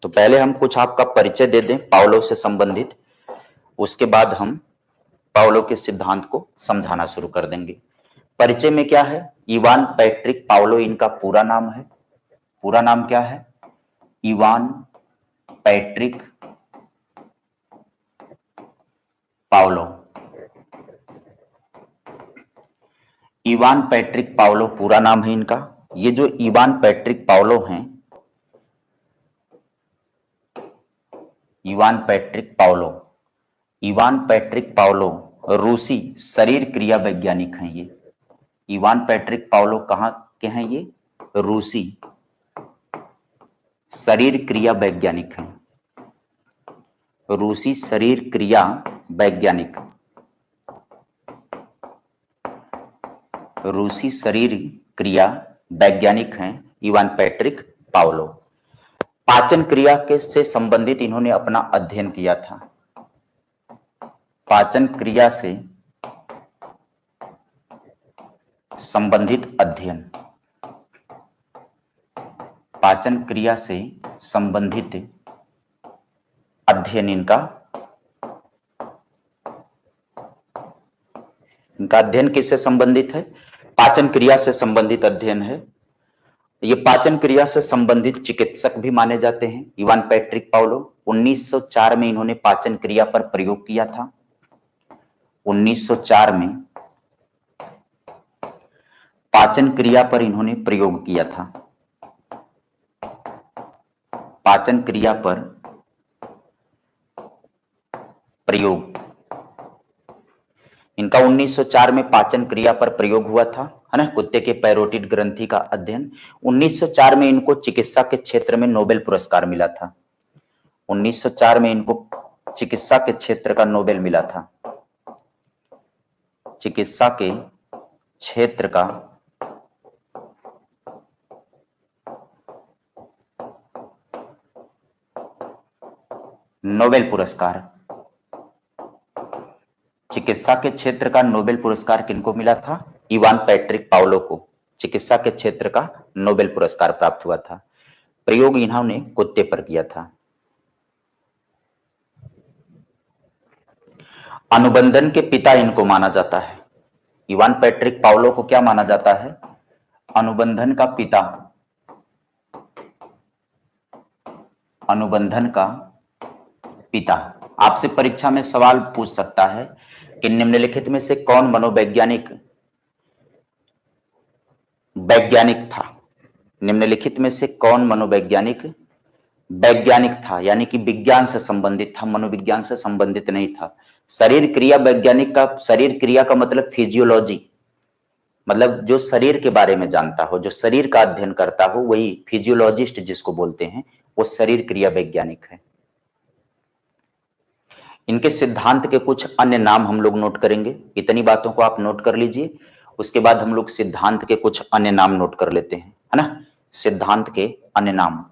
तो पहले हम कुछ आपका परिचय दे दें पावलो से संबंधित, उसके बाद हम पावलो के सिद्धांत को समझाना शुरू कर देंगे। परिचय में क्या है, इवान पैट्रिक पावलो इनका पूरा नाम है। पूरा नाम क्या है? Ivan Patrick Pavlov. Ivan Patrick Pavlov पूरा नाम है इनका। ये जो इवान पैट्रिक पावलो हैं, Ivan Patrick Pavlov, Ivan Patrick Pavlov रूसी शरीर क्रिया वैज्ञानिक हैं। ये इवान पैट्रिक पावलो कहाँ के हैं? ये रूसी शरीर क्रिया वैज्ञानिक हैं। रूसी शरीर क्रिया वैज्ञानिक, रूसी शरीर क्रिया वैज्ञानिक हैं इवान पैट्रिक पावलो। पाचन क्रिया के से संबंधित इन्होंने अपना अध्ययन किया था। पाचन क्रिया से संबंधित अध्ययन, पाचन क्रिया से संबंधित अध्ययन इनका अध्ययन किससे संबंधित है? पाचन क्रिया से संबंधित अध्ययन है। ये पाचन क्रिया से संबंधित चिकित्सक भी माने जाते हैं इवान पैट्रिक पावलो। 1904 में इन्होंने पाचन क्रिया पर प्रयोग किया था। 1904 में पाचन क्रिया पर इन्होंने प्रयोग किया था। पाचन क्रिया पर प्रयोग इनका 1904 में पाचन क्रिया पर प्रयोग हुआ था, है ना। कुत्ते के पैरोटिड ग्रंथि का अध्ययन। 1904 में इनको चिकित्सा के क्षेत्र में नोबेल पुरस्कार मिला था। 1904 में इनको चिकित्सा के क्षेत्र का नोबेल मिला था। चिकित्सा के क्षेत्र का नोबेल पुरस्कार, चिकित्सा के क्षेत्र का नोबेल पुरस्कार किनको मिला था? इवान पैट्रिक पावलो को चिकित्सा के क्षेत्र का नोबेल पुरस्कार प्राप्त हुआ था। प्रयोग इन्होंने कुत्ते पर किया था। अनुबंधन के पिता इनको माना जाता है। इवान पैट्रिक पावलो को क्या माना जाता है? अनुबंधन का पिता, अनुबंधन का पिता। आपसे परीक्षा में सवाल पूछ सकता है कि निम्नलिखित में से कौन मनोवैज्ञानिक था? निम्नलिखित में से कौन मनोवैज्ञानिक वैज्ञानिक था, यानी कि विज्ञान से संबंधित था, मनोविज्ञान से संबंधित नहीं था। शरीर क्रिया वैज्ञानिक का, शरीर क्रिया का मतलब फिजियोलॉजी, मतलब जो शरीर के बारे में जानता हो, जो शरीर का अध्ययन करता हो, वही फिजियोलॉजिस्ट जिसको बोलते हैं, वो शरीर क्रिया वैज्ञानिक है। इनके सिद्धांत के कुछ अन्य नाम हम लोग नोट करेंगे। इतनी बातों को आप नोट कर लीजिए, उसके बाद हम लोग सिद्धांत के कुछ अन्य नाम नोट कर लेते हैं, है ना। सिद्धांत के अन्य नाम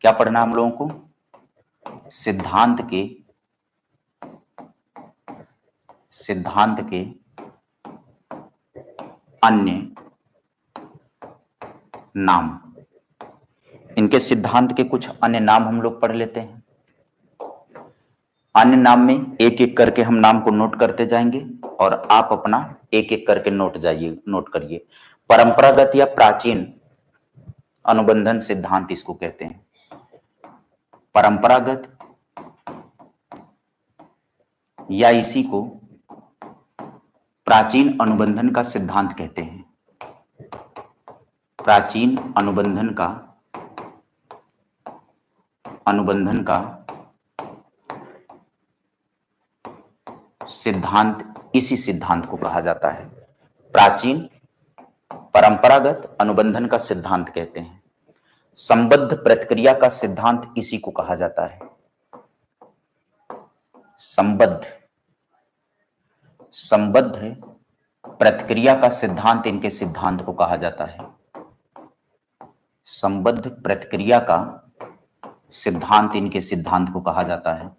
क्या पढ़ना हम लोगों को? सिद्धांत के अन्य नाम। इनके सिद्धांत के कुछ अन्य नाम हम लोग पढ़ लेते हैं। अन्य नाम में एक एक करके हम नाम को नोट करते जाएंगे और आप अपना एक एक करके नोट करिए। परंपरागत या प्राचीन अनुबंधन सिद्धांत इसको कहते हैं। परंपरागत या इसी को प्राचीन अनुबंधन का सिद्धांत कहते हैं। प्राचीन अनुबंधन का सिद्धांत, इसी सिद्धांत को कहा जाता है। प्राचीन परंपरागत अनुबंधन का सिद्धांत कहते हैं। संबद्ध प्रतिक्रिया का सिद्धांत इसी को कहा जाता है। संबद्ध प्रतिक्रिया का सिद्धांत इनके सिद्धांत को कहा जाता है। संबद्ध प्रतिक्रिया का सिद्धांत इनके सिद्धांत को कहा जाता है।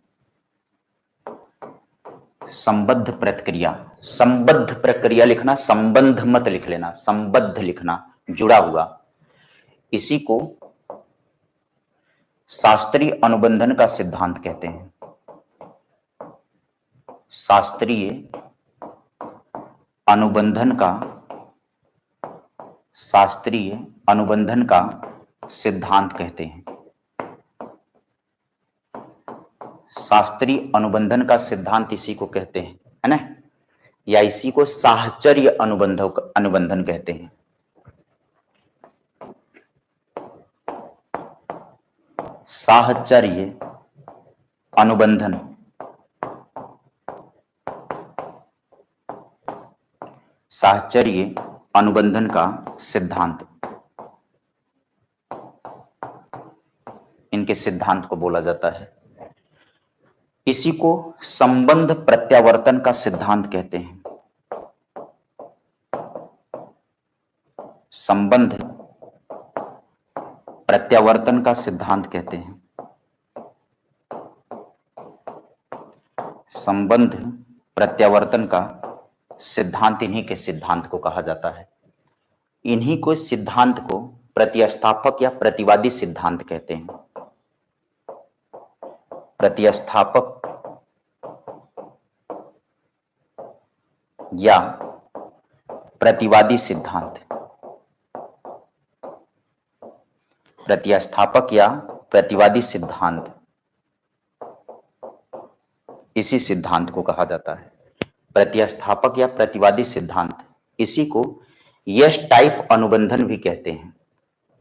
संबद्ध प्रक्रिया लिखना, संबंध मत लिख लेना, संबद्ध लिखना, जुड़ा हुआ। इसी को शास्त्रीय अनुबंधन का सिद्धांत कहते हैं। शास्त्रीय अनुबंधन का सिद्धांत कहते हैं। शास्त्रीय अनुबंधन का सिद्धांत इसी को कहते हैं, है ना, या इसी को साहचर्य अनुबंधन कहते हैं। साहचर्य अनुबंधन, साहचर्य अनुबंधन का सिद्धांत, इनके सिद्धांत को बोला जाता है। इसी को संबंध प्रत्यावर्तन का सिद्धांत कहते हैं। संबंध प्रत्यावर्तन का सिद्धांत कहते हैं। संबंध प्रत्यावर्तन का सिद्धांत, इन्हीं के सिद्धांत को कहा जाता है। इन्हीं को सिद्धांत को प्रतिस्थापक या प्रतिवादी सिद्धांत कहते हैं। प्रतिस्थापक या प्रतिवादी सिद्धांत, प्रतिस्थापक या प्रतिवादी सिद्धांत, इसी सिद्धांत को कहा जाता है प्रतिस्थापक या प्रतिवादी सिद्धांत। इसी को यस टाइप अनुबंधन भी कहते हैं।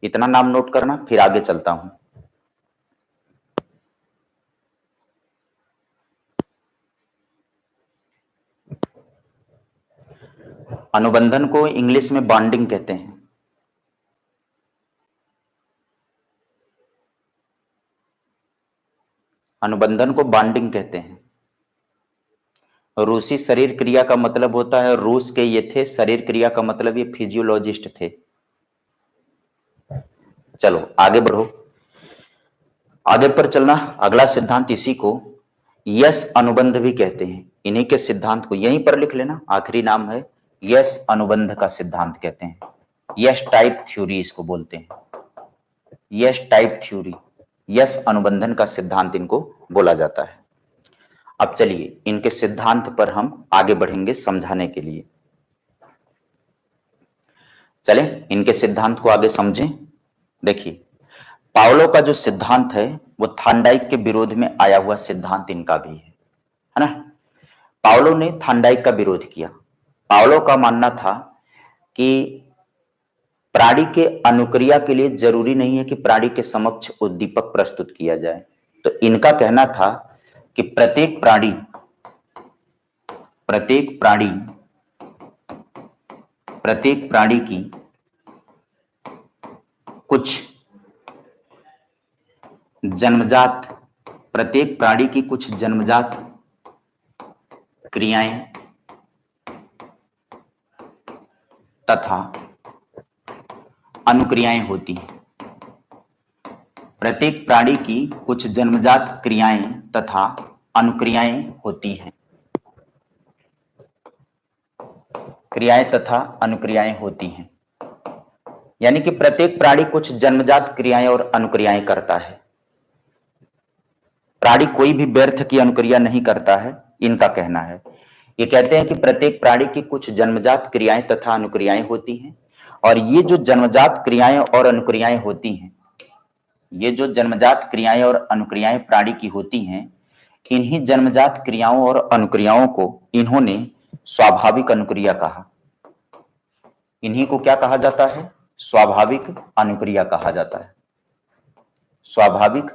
इतना नाम नोट करना, फिर आगे चलता हूं। अनुबंधन को इंग्लिश में बॉन्डिंग कहते हैं। अनुबंधन को बॉन्डिंग कहते हैं। रूसी शरीर क्रिया का मतलब होता है, रूस के ये थे, शरीर क्रिया का मतलब ये फिजियोलॉजिस्ट थे। चलो आगे बढ़ो, आगे पर चलना। अगला सिद्धांत, इसी को यस अनुबंध भी कहते हैं। इन्हीं के सिद्धांत को यहीं पर लिख लेना, आखिरी नाम है, यस अनुबंध का सिद्धांत कहते हैं। यस टाइप थ्योरी इसको बोलते हैं। यस टाइप थ्योरी, यस अनुबंधन का सिद्धांत इनको बोला जाता है। अब चलिए इनके सिद्धांत पर हम आगे बढ़ेंगे समझाने के लिए। चलें इनके सिद्धांत को आगे समझें। देखिए, पावलो का जो सिद्धांत है वो थांडाइक के विरोध में आया हुआ सिद्धांत इनका भी है ना। पावलो ने थांडाइक का विरोध किया। पावलो का मानना था कि प्राणी के अनुक्रिया के लिए जरूरी नहीं है कि प्राणी के समक्ष उद्दीपक प्रस्तुत किया जाए। तो इनका कहना था कि प्रत्येक प्राणी की कुछ जन्मजात क्रियाएं तथा अनुक्रियाएं होती हैं। प्रत्येक प्राणी की कुछ जन्मजात क्रियाएं तथा अनुक्रियाएं होती हैं। क्रियाएं तथा अनुक्रियाएं होती हैं, यानी कि प्रत्येक प्राणी कुछ जन्मजात क्रियाएं और अनुक्रियाएं करता है। प्राणी कोई भी व्यर्थ की अनुक्रिया नहीं करता है, इनका कहना है। ये कहते हैं कि प्रत्येक प्राणी की कुछ जन्मजात क्रियाएं तथा अनुक्रियाएं होती हैं, और ये जो जन्मजात क्रियाएं और अनुक्रियाएं होती हैं, ये जो जन्मजात क्रियाएं और अनुक्रियाएं प्राणी की होती हैं, इन्हीं जन्मजात क्रियाओं और अनुक्रियाओं को इन्होंने स्वाभाविक अनुक्रिया कहा। इन्हीं को क्या कहा जाता है? स्वाभाविक अनुक्रिया कहा जाता है। स्वाभाविक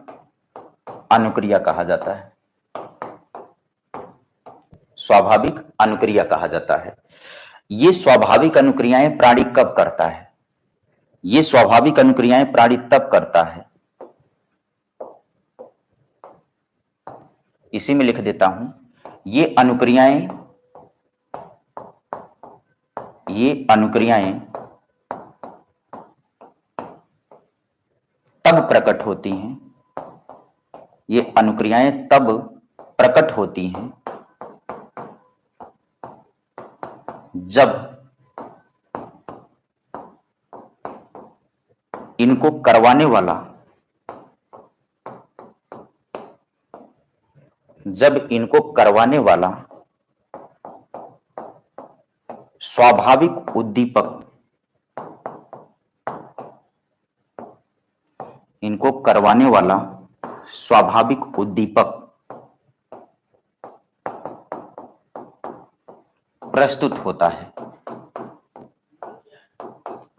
अनुक्रिया कहा जाता है। स्वाभाविक अनुक्रिया कहा जाता है। ये स्वाभाविक अनुक्रियाएं प्राणी कब करता है? ये स्वाभाविक अनुक्रियाएं प्राणी तब करता है, इसी में लिख देता हूं, ये अनुक्रियाएं तब प्रकट होती हैं। ये अनुक्रियाएं तब प्रकट होती हैं जब इनको करवाने वाला जब इनको करवाने वाला स्वाभाविक उद्दीपक, इनको करवाने वाला स्वाभाविक उद्दीपक प्रस्तुत होता है।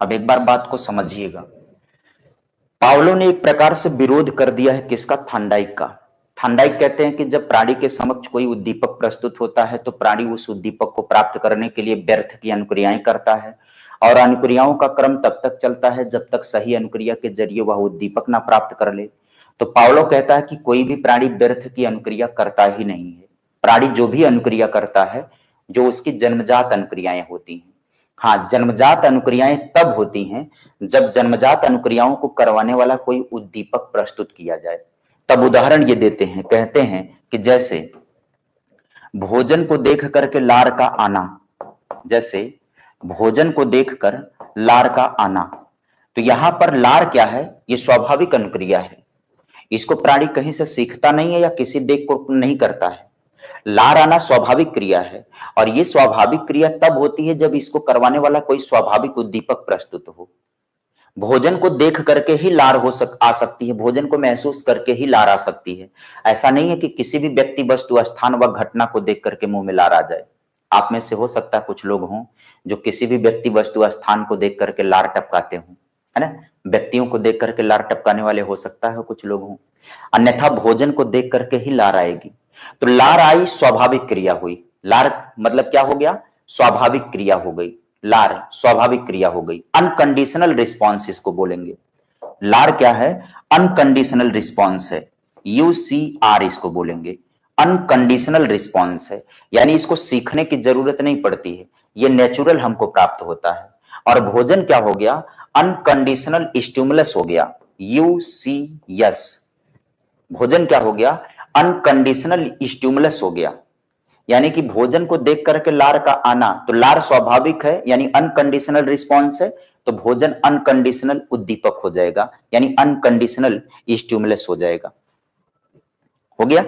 अब एक बार बात को समझिएगा, पावलो ने एक प्रकार से विरोध कर दिया है किसका? थांडाइक का। थांडाइक कहते हैं कि जब प्राणी के समक्ष कोई उद्दीपक प्रस्तुत होता है तो प्राणी उस उद्दीपक को प्राप्त करने के लिए व्यर्थ की अनुक्रियाएं करता है, और अनुक्रियाओं का क्रम तब तक चलता है जब तक सही अनुक्रिया के जरिए वह उद्दीपक ना प्राप्त कर ले। तो पावलो कहता है कि कोई भी प्राणी व्यर्थ की अनुक्रिया करता ही नहीं है। प्राणी जो भी अनुक्रिया करता है, जो उसकी जन्मजात अनुक्रियाएं होती हैं। हाँ, जन्मजात अनुक्रियाएं तब होती हैं जब जन्मजात अनुक्रियाओं को करवाने वाला कोई उद्दीपक प्रस्तुत किया जाए। तब उदाहरण ये देते हैं, कहते हैं कि जैसे भोजन को देख करके लार का आना, जैसे भोजन को देखकर लार का आना, तो यहां पर लार क्या है? ये स्वाभाविक अनुक्रिया है। इसको प्राणी कहीं से सीखता नहीं है या किसी देख को नहीं करता है। लार आना स्वाभाविक क्रिया है, और ये स्वाभाविक क्रिया तब होती है जब इसको करवाने वाला कोई स्वाभाविक उद्दीपक प्रस्तुत हो। भोजन को देख करके ही लार आ सकती है, भोजन को महसूस करके ही लार आ सकती है। ऐसा नहीं है कि किसी भी व्यक्ति, वस्तु, स्थान व घटना को देख करके मुंह में लार आ जाए। आप में से हो सकता है कुछ लोग हों जो किसी भी व्यक्ति, वस्तु, स्थान को देख करके लार टपकाते हों, है ना? व्यक्तियों को देख करके लार टपकाने वाले हो सकता है कुछ लोग हों, अन्यथा भोजन को देख करके ही लार आएगी। तो लार आई, स्वाभाविक क्रिया हुई। लार मतलब क्या हो गया? स्वाभाविक क्रिया हो गई। लार स्वाभाविक क्रिया हो गई। अनकंडीशनल रिस्पॉन्स इसको बोलेंगे। लार क्या है? अनकंडीशनल रिस्पॉन्स है। UCR इसको बोलेंगे। अनकंडीशनल रिस्पॉन्स है, यानी इसको सीखने की जरूरत नहीं पड़ती है, ये नेचुरल हमको प्राप्त होता है। और भोजन क्या हो गया? अनकंडीशनल स्टिमुलस हो गया। UCS। भोजन क्या हो गया? अनकंडीशनल स्टिमुलस हो गया। यानी कि भोजन को देख करके लार का आना, तो लार स्वाभाविक है यानी अनकंडीशनल रिस्पॉन्स है, तो भोजन अनकंडीशनल उद्दीपक हो जाएगा, यानी अनकंडीशनल स्टिमुलस हो जाएगा। हो गया?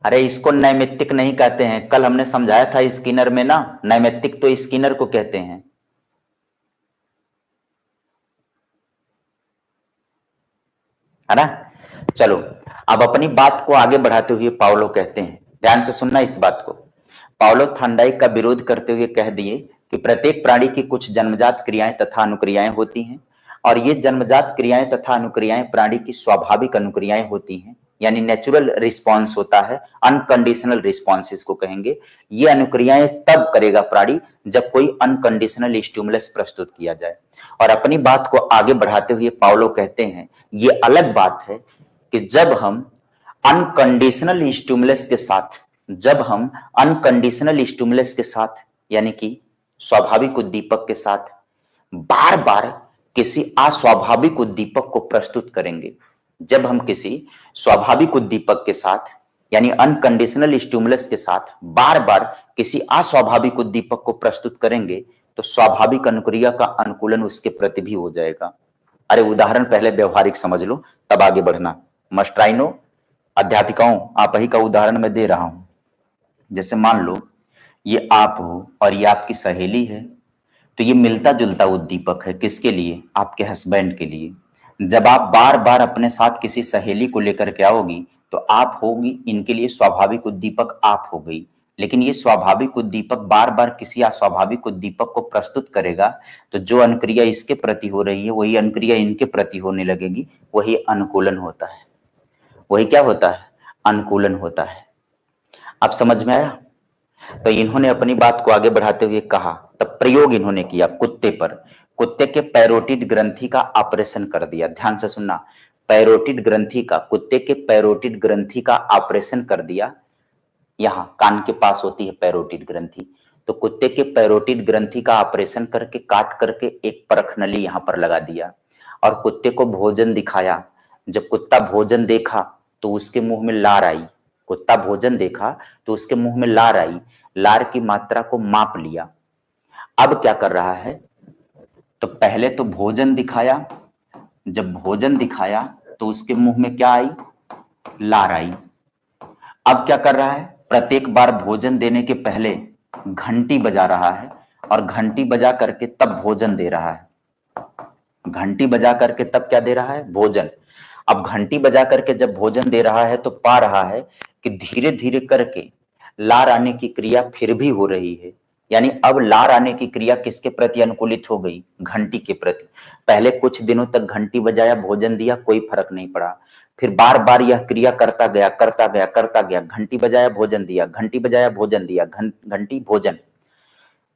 अरे इसको नैमित्तिक नहीं कहते हैं, कल हमने समझाया था स्किनर में ना, नैमित्तिक तो स्किनर को कहते हैं। है ना? चलो अब अपनी बात को आगे बढ़ाते हुए पावलो कहते हैं, ध्यान से सुनना इस बात को। पावलो थांडाइक का विरोध करते हुए कह दिए कि प्रत्येक प्राणी की कुछ जन्मजात क्रियाएं तथा अनुक्रियाएं होती हैं, और ये जन्मजात क्रियाएं तथा अनुक्रियाएं प्राणी की स्वाभाविक अनुक्रियाएं होती हैं, यानी नेचुरल रिस्पॉन्स होता है, अनकंडीशनल रिस्पॉन्स इसको कहेंगे। ये अनुक्रियाएं तब करेगा प्राणी जब कोई अनकंडीशनल स्टिमुलस प्रस्तुत किया जाए। और अपनी बात को आगे बढ़ाते हुए पावलो कहते हैं, ये अलग बात है कि जब हम अनकंडीशनल स्टिमुलस के साथ, जब हम अनकंडीशनल स्टिमुलस के साथ यानी कि स्वाभाविक उद्दीपक के साथ बार बार किसी अस्वाभाविक उद्दीपक को प्रस्तुत करेंगे, जब हम किसी स्वाभाविक उद्दीपक के साथ यानी अनकंडीशनल स्टिमुलस के साथ बार बार किसी अस्वाभाविक उद्दीपक को प्रस्तुत करेंगे, तो स्वाभाविक अनुक्रिया का अनुकूलन उसके प्रति भी हो जाएगा। अरे उदाहरण पहले व्यवहारिक समझ लो, तब आगे बढ़ना। मस्ट्राइनो, अध्यापिकाओं, आप ही का उदाहरण मैं दे रहा हूं। जैसे मान लो ये आप हो और ये आपकी सहेली है, तो ये मिलता जुलता उद्दीपक है। किसके लिए? आपके हस्बैंड के लिए। जब आप बार बार अपने साथ किसी सहेली को लेकर के आओगी तो आप होगी, इनके लिए स्वाभाविक उद्दीपक आप हो गई। लेकिन ये स्वाभाविक उद्दीपक बार बार किसी अस्वाभाविक उद्दीपक को प्रस्तुत करेगा, तो जो अनुक्रिया इसके प्रति हो रही है वही अनुक्रिया इनके प्रति होने लगेगी, वही अनुकूलन होता है। वही क्या होता है? अनुकूलन होता है। अब समझ में आया? तो इन्होंने अपनी बात को आगे बढ़ाते हुए कहा, तब प्रयोग इन्होंने किया कुत्ते पर। कुत्ते के पैरोटिड ग्रंथि का ऑपरेशन कर दिया। ध्यान से सुनना, पैरोटिड ग्रंथि का, कुत्ते के पैरोटिड ग्रंथि का ऑपरेशन कर दिया। यहां कान के पास होती है पैरोटिड ग्रंथि, तो कुत्ते के पैरोटिड ग्रंथि का ऑपरेशन करके काट करके एक परख नली यहां पर लगा दिया, और कुत्ते को भोजन दिखाया। जब कुत्ता भोजन देखा तो उसके मुंह में लार आई। कुत्ता भोजन देखा तो उसके मुंह में लार आई। लार की मात्रा को माप लिया। अब क्या कर रहा है? तो पहले तो भोजन दिखाया, जब भोजन दिखाया तो उसके मुंह में क्या आई? लार आई। अब क्या कर रहा है? प्रत्येक बार भोजन देने के पहले घंटी बजा रहा है और घंटी बजा करके तब भोजन दे रहा है। घंटी बजा करके तब क्या दे रहा है? भोजन। अब घंटी बजा करके जब भोजन दे रहा है तो पा रहा है कि धीरे धीरे करके लार आने की क्रिया फिर भी हो रही है। यानी अब लार आने की क्रिया किसके प्रति अनुकूलित हो गई? घंटी के प्रति। पहले कुछ दिनों तक घंटी बजाया, भोजन दिया, कोई फर्क नहीं पड़ा। फिर बार बार यह क्रिया करता गया, करता गया, करता गया। घंटी बजाया, भोजन दिया, घंटी बजाया, भोजन दिया, घंटी, भोजन।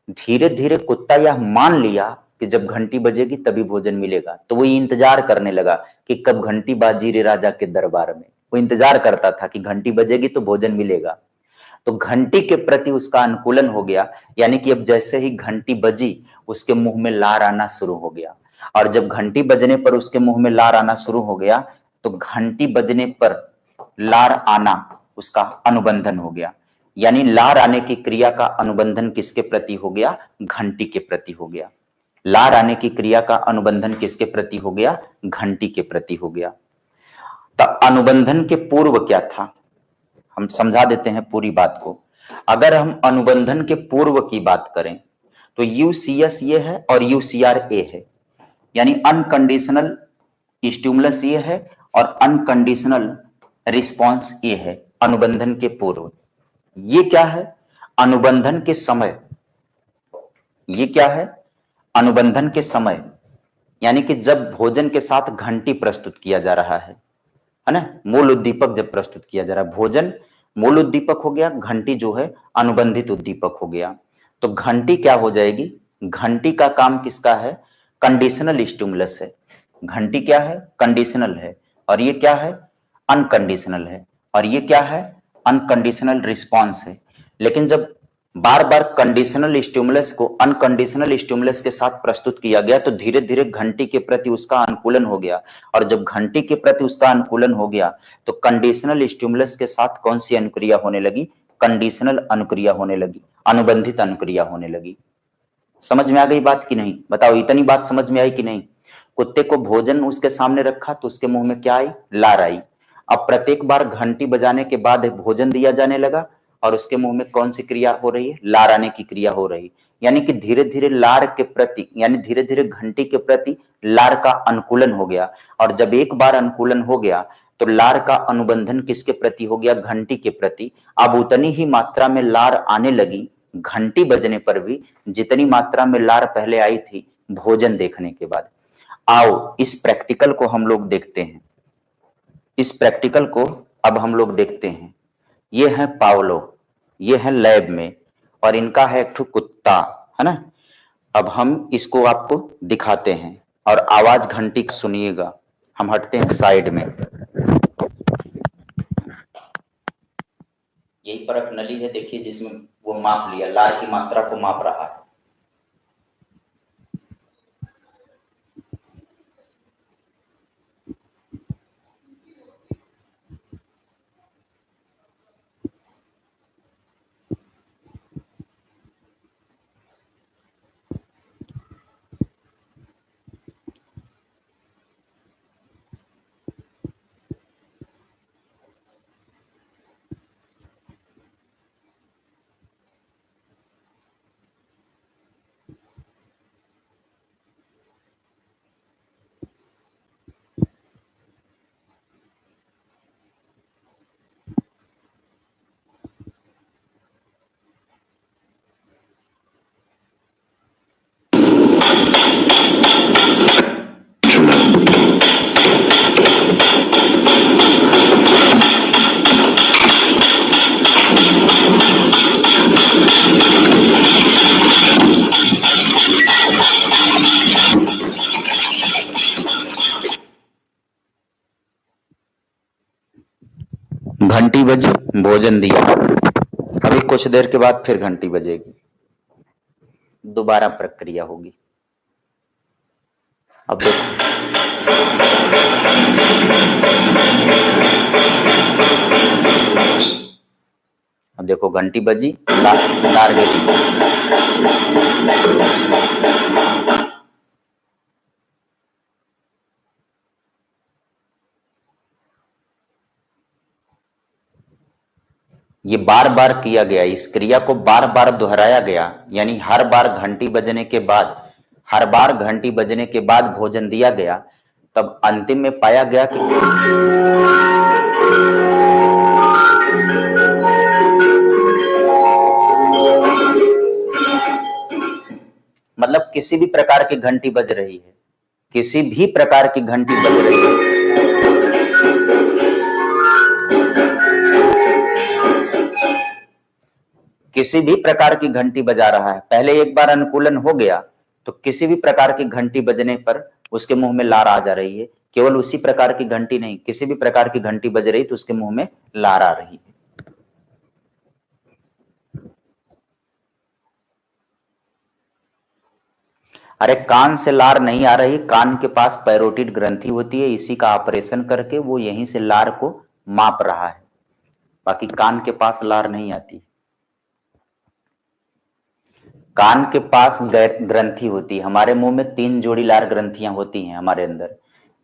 धीरे धीरे कुत्ता यह मान लिया कि जब घंटी बजेगी तभी भोजन मिलेगा, तो वो इंतजार करने लगा कि कब घंटी बाजी रे राजा के दरबार में। वो इंतजार करता था कि घंटी बजेगी तो भोजन मिलेगा। तो घंटी के प्रति उसका अनुकूलन हो गया, यानी कि अब जैसे ही घंटी बजी उसके मुंह में लार आना शुरू हो गया। और जब घंटी बजने पर उसके मुंह में लार आना शुरू हो गया तो घंटी बजने पर लार आना उसका अनुबंधन हो गया। यानी लार आने की क्रिया का अनुबंधन किसके प्रति हो गया? घंटी के प्रति हो गया। लार आने की क्रिया का अनुबंधन किसके प्रति हो गया? घंटी के प्रति हो गया। तो अनुबंधन के पूर्व क्या था? हम समझा देते हैं पूरी बात को। अगर हम अनुबंधन के पूर्व की बात करें तो यूसीएस ये है और यूसीआर ए है, यानी अनकंडीशनल स्टिमुलस ये है और अनकंडीशनल रिस्पॉन्स ये है अनुबंधन के पूर्व। ये क्या है? अनुबंधन के समय। ये क्या है? अनुबंधन के समय, यानी कि जब भोजन के साथ घंटी प्रस्तुत किया जा रहा है ना? मूल उद्दीपक जब प्रस्तुत किया जा रहा है, भोजन मूल उद्दीपक हो गया, घंटी जो है अनुबंधित उद्दीपक हो गया। तो घंटी क्या हो जाएगी? घंटी का काम किसका है? कंडीशनल स्टिमुलस है। घंटी क्या है? कंडीशनल है। और ये क्या है? अनकंडीशनल है। और ये क्या है? अनकंडीशनल रिस्पॉन्स है। लेकिन जब बार बार कंडीशनल स्टिमुलस को अनकंडीशनल स्टिमुलस के साथ प्रस्तुत किया गया तो धीरे धीरे घंटी के प्रति उसका अनुकूलन हो गया। और जब घंटी के प्रति उसका अनुकूलन हो गया तो कंडीशनल स्टिमुलस के साथ कौन सी अनुक्रिया होने लगी? कंडीशनल अनुक्रिया होने लगी, अनुबंधित अनुक्रिया होने लगी। समझ में आ गई बात कि नहीं? बताओ, इतनी बात समझ में आई कि नहीं? कुत्ते को भोजन उसके सामने रखा तो उसके मुंह में क्या आई? लार आई। अब प्रत्येक बार घंटी बजाने के बाद भोजन दिया जाने लगा और उसके मुंह में कौन सी क्रिया हो रही है? लार आने की क्रिया हो रही। यानी कि धीरे धीरे लार के प्रति, यानी धीरे धीरे घंटी के प्रति लार का अनुकूलन हो गया। और जब एक बार अनुकूलन हो गया तो लार का अनुबंधन किसके प्रति हो गया? घंटी के प्रति। अब उतनी ही मात्रा में लार आने लगी घंटी बजने पर भी जितनी मात्रा में लार पहले आई थी भोजन देखने के बाद। आओ इस प्रैक्टिकल को हम लोग देखते हैं। इस प्रैक्टिकल को अब हम लोग देखते हैं। ये है पावलो, ये है लैब में, और इनका है एक ठो कुत्ता, है ना? अब हम इसको आपको दिखाते हैं और आवाज घंटी की सुनिएगा। हम हटते हैं साइड में। यही परख नली है, देखिए, जिसमें वो माप लिया, लार की मात्रा को माप रहा है। घंटी बजी, भोजन दिया। अभी कुछ देर के बाद फिर घंटी बजेगी, दोबारा प्रक्रिया होगी। अब देखो घंटी बजी, लार गिरी। ये बार बार किया गया, इस क्रिया को बार बार दोहराया गया, यानी हर बार घंटी बजने के बाद, हर बार घंटी बजने के बाद भोजन दिया गया, तब अंतिम में पाया गया कि मतलब किसी भी प्रकार की घंटी बज रही है, किसी भी प्रकार की घंटी बज रही है, किसी भी प्रकार की घंटी बजा रहा है, पहले एक बार अनुकूलन हो गया तो किसी भी प्रकार की घंटी बजने पर उसके मुंह में लार आ जा रही है। केवल उसी प्रकार की घंटी नहीं, किसी भी प्रकार की घंटी बज रही तो उसके मुंह में लार आ रही है। अरे कान से लार नहीं आ रही, कान के पास पैरोटिड ग्रंथि होती है, इसी का ऑपरेशन करके वो यहीं से लार को माप रहा है, बाकी कान के पास लार नहीं आती। कान के पास ग्रंथि होती है, हमारे मुंह में 3 जोड़ी लार ग्रंथियां होती हैं हमारे अंदर।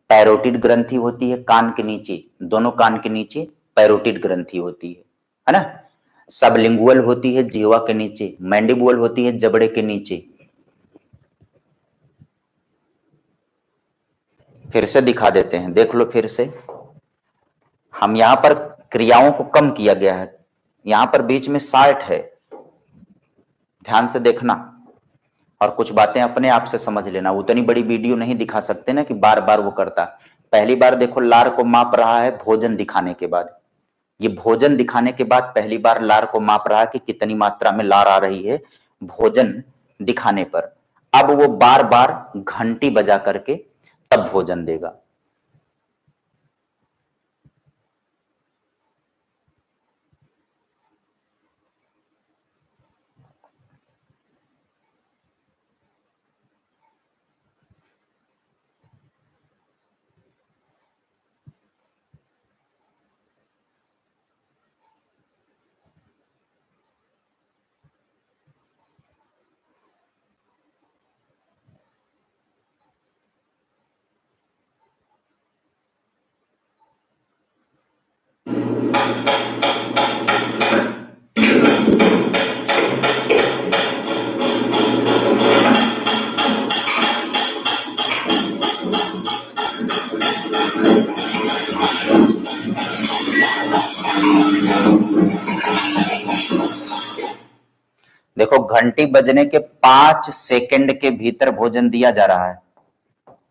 पैरोटिड ग्रंथि होती है कान के नीचे, दोनों कान के नीचे पैरोटिड ग्रंथि होती है ना। सबलिंगुअल होती है जिह्वा के नीचे, मैंडिबुअल होती है जबड़े के नीचे। फिर से दिखा देते हैं, देख लो फिर से। हम यहां पर क्रियाओं को कम किया गया है, यहां पर बीच में 60 है, ध्यान से देखना और कुछ बातें अपने आप से समझ लेना। उतनी बड़ी वीडियो नहीं दिखा सकते ना कि बार बार वो करता। पहली बार देखो लार को माप रहा है भोजन दिखाने के बाद, ये भोजन दिखाने के बाद पहली बार लार को माप रहा है कि कितनी मात्रा में लार आ रही है भोजन दिखाने पर। अब वो बार बार घंटी बजा करके तब भोजन देगा। देखो घंटी बजने के 5 सेकंड के भीतर भोजन दिया जा रहा है,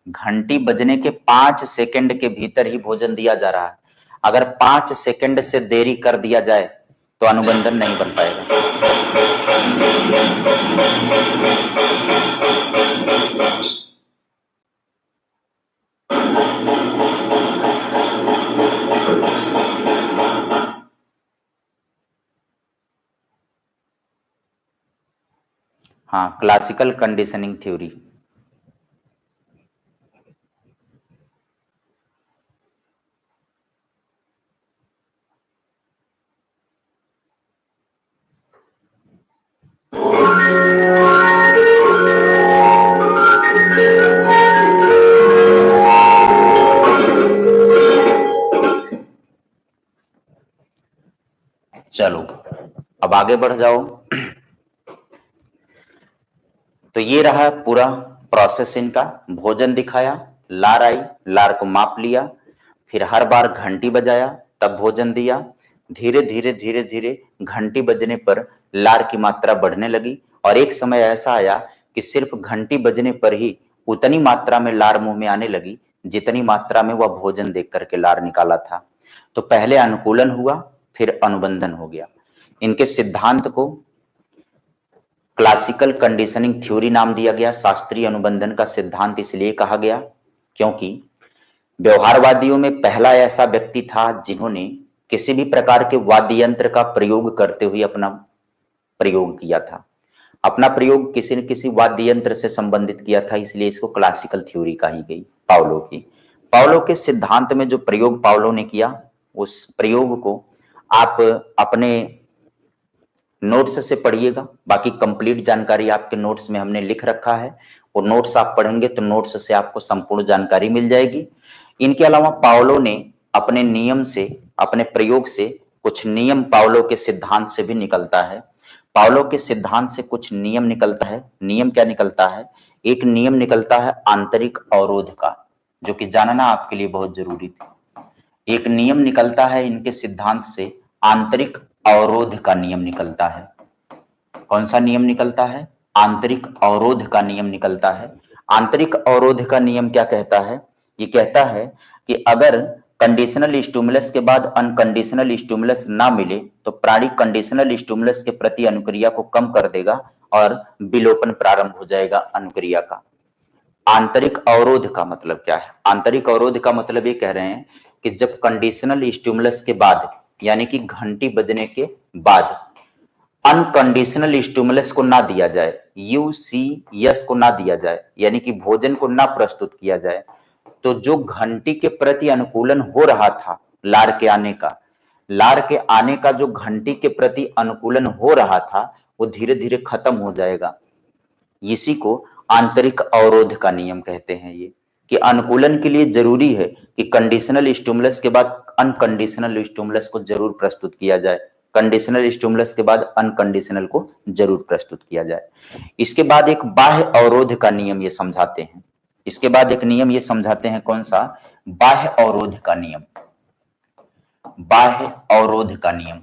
घंटी बजने के 5 सेकंड के भीतर ही भोजन दिया जा रहा है। अगर 5 सेकंड से देरी कर दिया जाए तो अनुबंधन नहीं बन पाएगा। हाँ, क्लासिकल कंडीशनिंग थ्योरी। चलो अब आगे बढ़ जाओ। तो ये रहा पूरा प्रोसेस इनका, भोजन दिखाया, लार आई, लार को माप लिया, फिर हर बार घंटी बजाया तब भोजन दिया। धीरे धीरे धीरे धीरे घंटी बजने पर लार की मात्रा बढ़ने लगी और एक समय ऐसा आया कि सिर्फ घंटी बजने पर ही उतनी मात्रा में लार मुंह में आने लगी जितनी मात्रा में वह भोजन देख करके लार निकाला था। तो पहले अनुकूलन हुआ, फिर अनुबंधन हो गया। इनके सिद्धांत को क्लासिकल कंडीशनिंग थ्योरी नाम दिया गया। शास्त्रीय अनुबंधन का सिद्धांत इसलिए कहा गया क्योंकि व्यवहारवादियों में पहला ऐसा व्यक्ति था जिन्होंने किसी भी प्रकार के वाद्य यंत्र का प्रयोग करते हुए अपना प्रयोग किया था, अपना प्रयोग किसी न किसी वाद्य यंत्र से संबंधित किया था, इसलिए इसको क्लासिकल थ्योरी कही गई। पावलो की, पावलो के सिद्धांत में जो प्रयोग पावलो ने किया उस प्रयोग को आप अपने नोट्स से पढ़िएगा, बाकी कंप्लीट जानकारी आपके नोट्स में हमने लिख रखा है, और नोट्स आप पढ़ेंगे तो नोट्स से आपको संपूर्ण जानकारी मिल जाएगी। इनके अलावा पावलो ने अपने नियम से, अपने प्रयोग से कुछ नियम पावलो के सिद्धांत से भी निकलता है। पावलो के सिद्धांत से कुछ नियम निकलता है। नियम क्या निकलता है? एक नियम निकलता है आंतरिक अवरोध का, जो कि जानना आपके लिए बहुत जरूरी था। एक नियम निकलता है इनके सिद्धांत से, आंतरिक अवरोध का नियम निकलता है। कौन सा नियम निकलता है? आंतरिक अवरोध का नियम निकलता है। आंतरिक अवरोध का नियम क्या कहता है? ये कहता है कि अगर कंडीशनल स्टिमुलस के बाद अनकंडीशनल स्टिमुलस ना मिले तो प्राणी कंडीशनल स्टिमुलस के प्रति अनुक्रिया को कम कर देगा और विलोपन प्रारंभ हो जाएगा अनुक्रिया का। आंतरिक अवरोध का मतलब क्या है? आंतरिक अवरोध का मतलब ये कह रहे हैं कि जब कंडीशनल स्टिमुलस के बाद, यानी कि घंटी बजने के बाद अनकंडीशनल स्टिमुलस को ना दिया जाए, यूसीएस को ना दिया जाए, यानी कि भोजन को ना प्रस्तुत किया जाए, तो जो घंटी के प्रति अनुकूलन हो रहा था लार के आने का जो घंटी के प्रति अनुकूलन हो रहा था वो धीरे धीरे खत्म हो जाएगा। इसी को आंतरिक अवरोध का नियम कहते हैं। ये कि अनुकूलन के लिए जरूरी है कि कंडीशनल स्टिमुलस के बाद अनकंडीशनल स्टिमुलस को जरूर प्रस्तुत किया जाए, कंडीशनल स्टिमुलस के बाद अनकंडीशनल को जरूर प्रस्तुत किया जाए। इसके बाद एक बाह्य अवरोध का नियम ये समझाते हैं। इसके बाद एक नियम ये समझाते हैं, कौन सा? बाह्य अवरोध का नियम। बाह्य अवरोध का नियम।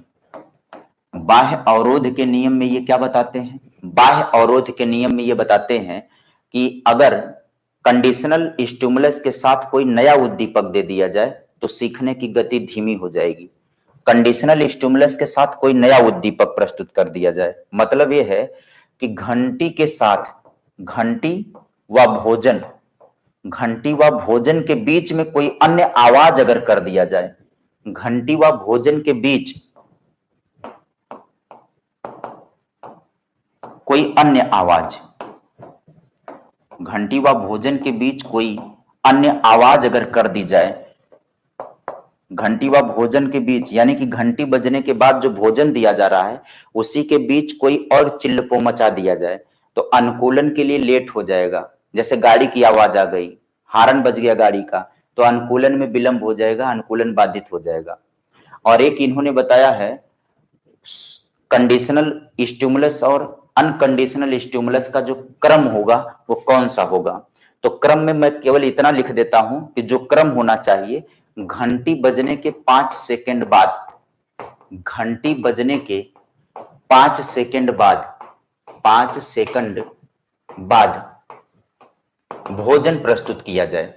बाह्य अवरोध के नियम में ये क्या बताते हैं? बाह्य अवरोध के नियम में ये बताते हैं कि अगर कंडीशनल स्टिमुलस के साथ कोई नया उद्दीपक दे दिया जाए तो सीखने की गति धीमी हो जाएगी। कंडीशनल स्टिमुलस के साथ कोई नया उद्दीपक प्रस्तुत कर दिया जाए, मतलब यह है कि घंटी के साथ घंटी व भोजन के बीच में कोई अन्य आवाज अगर कर दिया जाए, घंटी व भोजन के बीच कोई अन्य आवाज, घंटी व भोजन के बीच कोई अन्य आवाज अगर कर दी जाए, घंटी व भोजन के बीच, यानी कि घंटी बजने के बाद जो भोजन दिया जा रहा है उसी के बीच कोई और चिल्लपो मचा दिया जाए तो अनुकूलन के लिए लेट हो जाएगा। जैसे गाड़ी की आवाज आ गई, हार्न बज गया गाड़ी का, तो अनुकूलन में विलंब हो जाएगा, अनुकूलन बाधित हो जाएगा। और एक इन्होंने बताया है कंडीशनल स्टिमुलस और अनकंडीशनल स्टिमुलस का जो क्रम होगा वो कौन सा होगा। तो क्रम में मैं केवल इतना लिख देता हूं कि जो क्रम होना चाहिए, घंटी बजने के 5 सेकंड बाद, घंटी बजने के 5 सेकंड बाद, 5 सेकंड बाद भोजन प्रस्तुत किया जाए।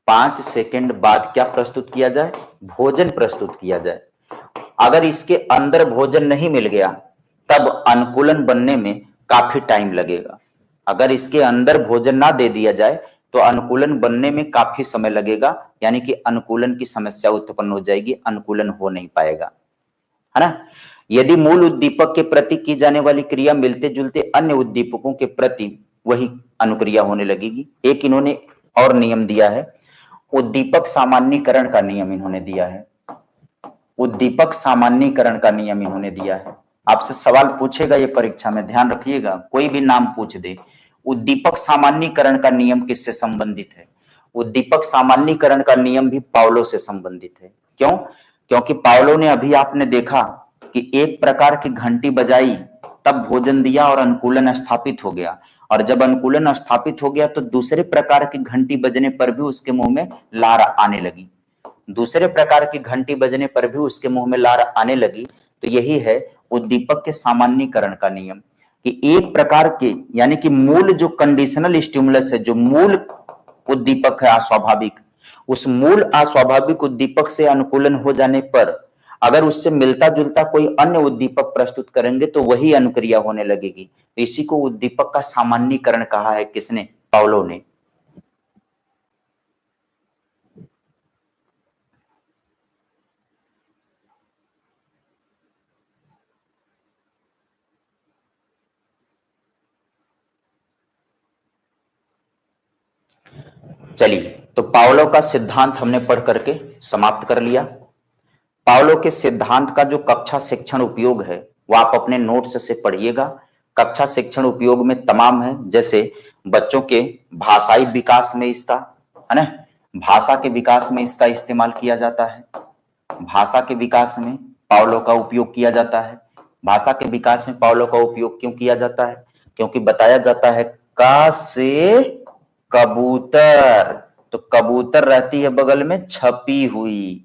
5 सेकंड बाद क्या प्रस्तुत किया जाए? भोजन प्रस्तुत किया जाए। अगर इसके अंदर भोजन नहीं मिल गया तब अनुकूलन बनने में काफी टाइम लगेगा। अगर इसके अंदर भोजन ना दे दिया जाए तो अनुकूलन बनने में काफी समय लगेगा, यानी कि अनुकूलन की समस्या उत्पन्न हो जाएगी, अनुकूलन हो नहीं पाएगा, है ना। यदि मूल उद्दीपक के प्रति की जाने वाली क्रिया मिलते जुलते अन्य उद्दीपकों के प्रति वही अनुक्रिया होने लगेगी। एक इन्होंने और नियम दिया है, उद्दीपक सामान्यीकरण का नियम इन्होंने दिया है। उद्दीपक सामान्यीकरण का नियम इन्होंने दिया है। आपसे सवाल पूछेगा ये परीक्षा में, ध्यान रखिएगा, कोई भी नाम पूछ दे, उद्दीपक सामान्यीकरण का नियम किससे संबंधित है? उद्दीपक सामान्यीकरण का नियम भी पावलो से संबंधित है। क्यों? क्योंकि पावलो ने, अभी आपने देखा कि एक प्रकार की घंटी बजाई तब भोजन दिया और अनुकूलन स्थापित हो गया, और जब अनुकूलन स्थापित हो गया तो दूसरे प्रकार की घंटी बजने पर भी उसके मुंह में लार आने लगी। दूसरे प्रकार की घंटी बजने पर भी उसके मुंह में लार आने लगी। तो यही है उद्दीपक के सामान्यीकरण का नियम कि एक प्रकार के, यानी कि मूल जो कंडीशनल स्टिमुलस है, जो मूल उद्दीपक है अस्वाभाविक, उस मूल अस्वाभाविक उद्दीपक से अनुकूलन हो जाने पर अगर उससे मिलता जुलता कोई अन्य उद्दीपक प्रस्तुत करेंगे तो वही अनुक्रिया होने लगेगी। इसी को उद्दीपक का सामान्यीकरण कहा है। किसने? पावलो ने। चलिए, तो पावलो का सिद्धांत हमने पढ़ करके समाप्त कर लिया। पावलो के सिद्धांत का जो कक्षा शिक्षण उपयोग है वो आप अपने नोट्स से पढ़िएगा। कक्षा शिक्षण उपयोग में तमाम है, जैसे बच्चों के भाषाई विकास में इसका, है ना, भाषा के विकास में इसका इस्तेमाल किया जाता है। भाषा के विकास में पावलो का उपयोग किया जाता है। भाषा के विकास में पावलो का उपयोग क्यों किया जाता है? क्योंकि बताया जाता है का से कबूतर, तो कबूतर रहती है बगल में छपी हुई,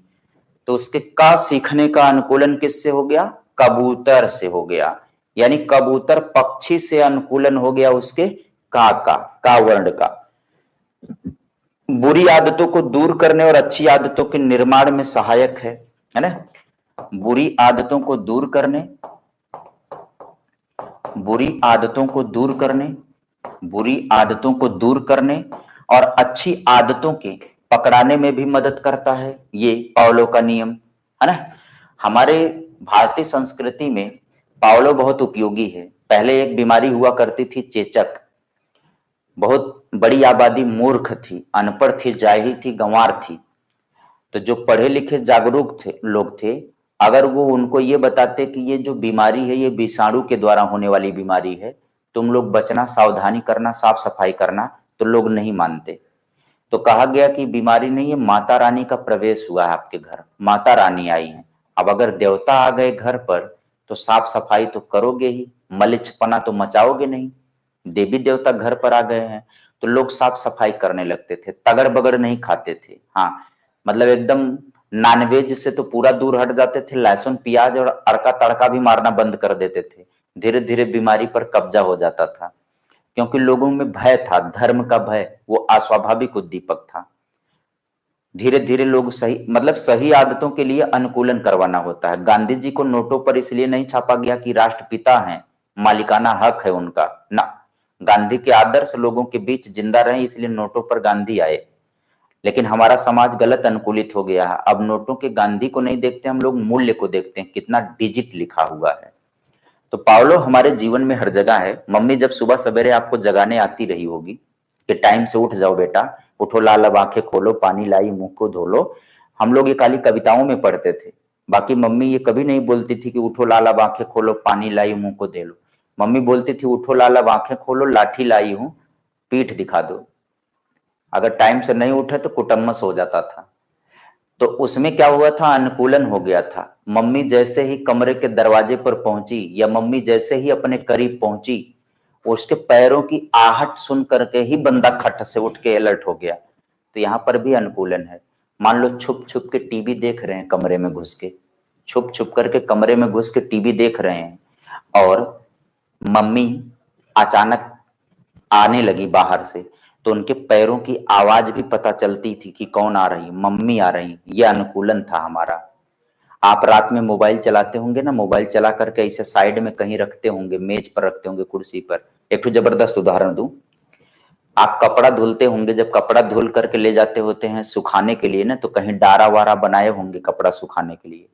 तो उसके का सीखने का अनुकूलन किससे हो गया? कबूतर से हो गया। यानी कबूतर पक्षी से अनुकूलन हो गया उसके का वर्ण का। बुरी आदतों को दूर करने और अच्छी आदतों के निर्माण में सहायक है ना? बुरी आदतों को दूर करने, बुरी आदतों को दूर करने, बुरी आदतों को दूर करने और अच्छी आदतों के पकड़ाने में भी मदद करता है ये पावलो का नियम, है ना? हमारे भारतीय संस्कृति में पावलो बहुत उपयोगी है। पहले एक बीमारी हुआ करती थी चेचक। बहुत बड़ी आबादी मूर्ख थी, अनपढ़ थी, जाहिल थी, गंवार थी। तो जो पढ़े लिखे जागरूक थे लोग थे, अगर वो उनको ये बताते कि ये जो बीमारी है ये विषाणु के द्वारा होने वाली बीमारी है, तुम लोग बचना, सावधानी करना, साफ सफाई करना, तो लोग नहीं मानते। तो कहा गया कि बीमारी नहीं है, माता रानी का प्रवेश हुआ है आपके घर, माता रानी आई है। अब अगर देवता आ गए घर पर तो साफ सफाई तो करोगे ही, मलिचपना तो मचाओगे नहीं। देवी देवता घर पर आ गए हैं तो लोग साफ सफाई करने लगते थे, तगड़ बगड़ नहीं खाते थे। हाँ, मतलब एकदम नॉनवेज से तो पूरा दूर हट जाते थे, लहसुन प्याज और अड़का तड़का भी मारना बंद कर देते थे। धीरे धीरे बीमारी पर कब्जा हो जाता था, क्योंकि लोगों में भय था, धर्म का भय, वो अस्वाभाविक उद्दीपक था। धीरे धीरे लोग सही, मतलब सही आदतों के लिए अनुकूलन करवाना होता है। गांधी जी को नोटों पर इसलिए नहीं छापा गया कि राष्ट्रपिता हैं, मालिकाना हक है उनका ना, गांधी के आदर्श लोगों के बीच जिंदा रहे इसलिए नोटों पर गांधी आए। लेकिन हमारा समाज गलत अनुकूलित हो गया है। अब नोटों के गांधी को नहीं देखते, हम लोग मूल्य को देखते हैं, कितना डिजिट लिखा हुआ है। तो पावलो हमारे जीवन में हर जगह है। मम्मी जब सुबह सवेरे आपको जगाने आती रही होगी कि टाइम से उठ जाओ बेटा, उठो लाल अब आंखें खोलो, पानी लाई मुंह को धो लो। हम लोग ये खाली कविताओं में पढ़ते थे, बाकी मम्मी ये कभी नहीं बोलती थी कि उठो लाल अब आंखें खोलो, पानी लाई मुंह को दे लो। मम्मी बोलती थी उठो लाल अब आंखें खोलो, लाठी लाई हूं, पीठ दिखा दो। अगर टाइम से नहीं उठे तो कुटम्मस हो जाता था। तो उसमें क्या हुआ था, अनुकूलन हो गया था। मम्मी जैसे ही कमरे के दरवाजे पर पहुंची या मम्मी जैसे ही अपने करीब पहुंची, उसके पैरों की आहट सुन करके ही बंदा खट से उठ के अलर्ट हो गया। तो यहां पर भी अनुकूलन है। मान लो छुप छुप के टीवी देख रहे हैं कमरे में घुस के, छुप छुप करके कमरे में घुस के टीवी देख रहे हैं, और मम्मी अचानक आने लगी बाहर से, तो उनके पैरों की आवाज भी पता चलती थी कि कौन आ रही, मम्मी आ रही। यह अनुकूलन था हमारा। आप रात में मोबाइल चलाते होंगे ना, मोबाइल चला करके इसे साइड में कहीं रखते होंगे, मेज पर रखते होंगे, कुर्सी पर। एक तो जबरदस्त उदाहरण दूं, आप कपड़ा धुलते होंगे, जब कपड़ा धुल करके ले जाते होते हैं सुखाने के लिए ना, तो कहीं डारा वारा बनाए होंगे कपड़ा सुखाने के लिए।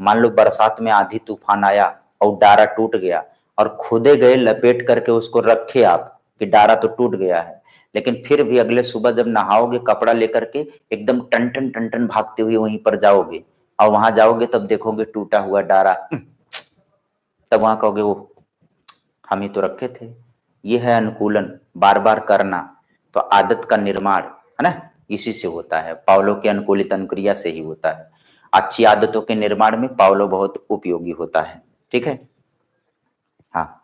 मान लो बरसात में आंधी तूफान आया और डारा टूट गया, और खुदे गए लपेट करके उसको रखे आप कि डारा तो टूट गया है, लेकिन फिर भी अगले सुबह जब नहाओगे कपड़ा लेकर के एकदम टन टन टन टन भागते हुए वहीं पर जाओगे, और वहां जाओगे तब देखोगे टूटा हुआ डारा, तब वहां कहोगे वो हम ही तो रखे थे। ये है अनुकूलन, बार बार करना। तो आदत का निर्माण है ना, इसी से होता है, पावलो के अनुकूलित अनुक्रिया से ही होता है। अच्छी आदतों के निर्माण में पावलो बहुत उपयोगी होता है। ठीक है, हाँ।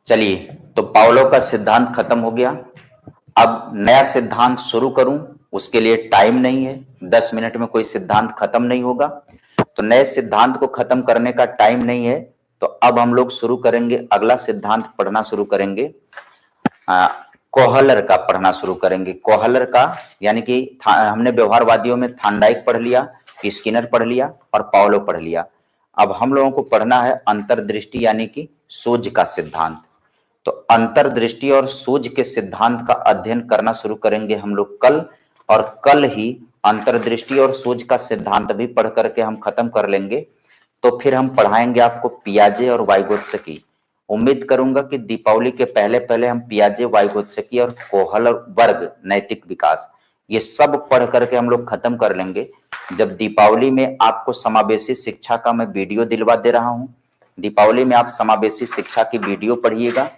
चलिए, तो पावलो का सिद्धांत खत्म हो गया। अब नया सिद्धांत शुरू करूं, उसके लिए टाइम नहीं है, 10 मिनट में कोई सिद्धांत खत्म नहीं होगा। तो नए सिद्धांत को खत्म करने का टाइम नहीं है, तो अब हम लोग शुरू करेंगे, अगला सिद्धांत पढ़ना शुरू करेंगे। कोहलर का पढ़ना शुरू करेंगे। कोहलर का यानी कि हमने व्यवहारवादियों में थांडाइक पढ़ लिया, स्किनर पढ़ लिया और पावलो पढ़ लिया। अब हम लोगों को पढ़ना है अंतर्दृष्टि यानी कि सूझ का सिद्धांत। तो अंतर्दृष्टि और सूझ के सिद्धांत का अध्ययन करना शुरू करेंगे हम लोग कल, और कल ही अंतर्दृष्टि और सूझ का सिद्धांत भी पढ़ करके हम खत्म कर लेंगे। तो फिर हम पढ़ाएंगे आपको पियाजे और वाइगोत्स्की। उम्मीद करूंगा कि दीपावली के पहले पहले हम पियाजे, वाइगोत्स्की और कोहलर वर्ग नैतिक विकास ये सब पढ़ करके हम लोग खत्म कर लेंगे। जब दीपावली में आपको समावेशी शिक्षा का मैं वीडियो दिलवा दे रहा हूं, दीपावली में आप समावेशी शिक्षा की वीडियो पढ़िएगा।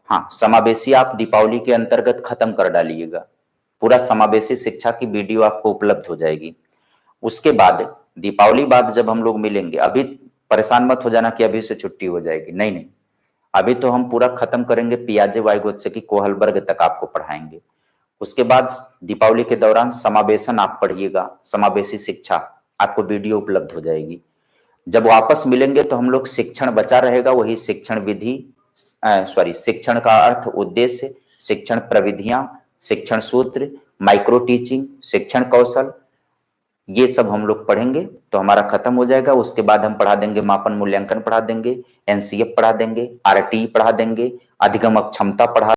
हाँ, समावेशी आप दीपावली के अंतर्गत खत्म कर डालिएगा, पूरा समावेशी शिक्षा की वीडियो आपको उपलब्ध हो जाएगी। उसके बाद दीपावली बाद जब हम लोग मिलेंगे, अभी परेशान मत हो जाना कि अभी से छुट्टी हो जाएगी, नहीं नहीं, अभी तो हम पूरा खत्म करेंगे, पियाजे, वाइगोत्स्की, कोहलबर्ग तक आपको पढ़ाएंगे। उसके बाद दीपावली के दौरान समावेशन आप पढ़िएगा, समावेशी शिक्षा आपको वीडियो उपलब्ध हो जाएगी। जब वापस मिलेंगे तो हम लोग शिक्षण बचा रहेगा, वही शिक्षण विधि, शिक्षण का अर्थ, उद्देश्य, शिक्षण प्रविधियां, शिक्षण सूत्र, माइक्रो टीचिंग, शिक्षण कौशल, ये सब हम लोग पढ़ेंगे तो हमारा खत्म हो जाएगा। उसके बाद हम पढ़ा देंगे मापन मूल्यांकन पढ़ा देंगे, एनसीएफ पढ़ा देंगे, आरटी पढ़ा देंगे, अधिगम अक्षमता पढ़ा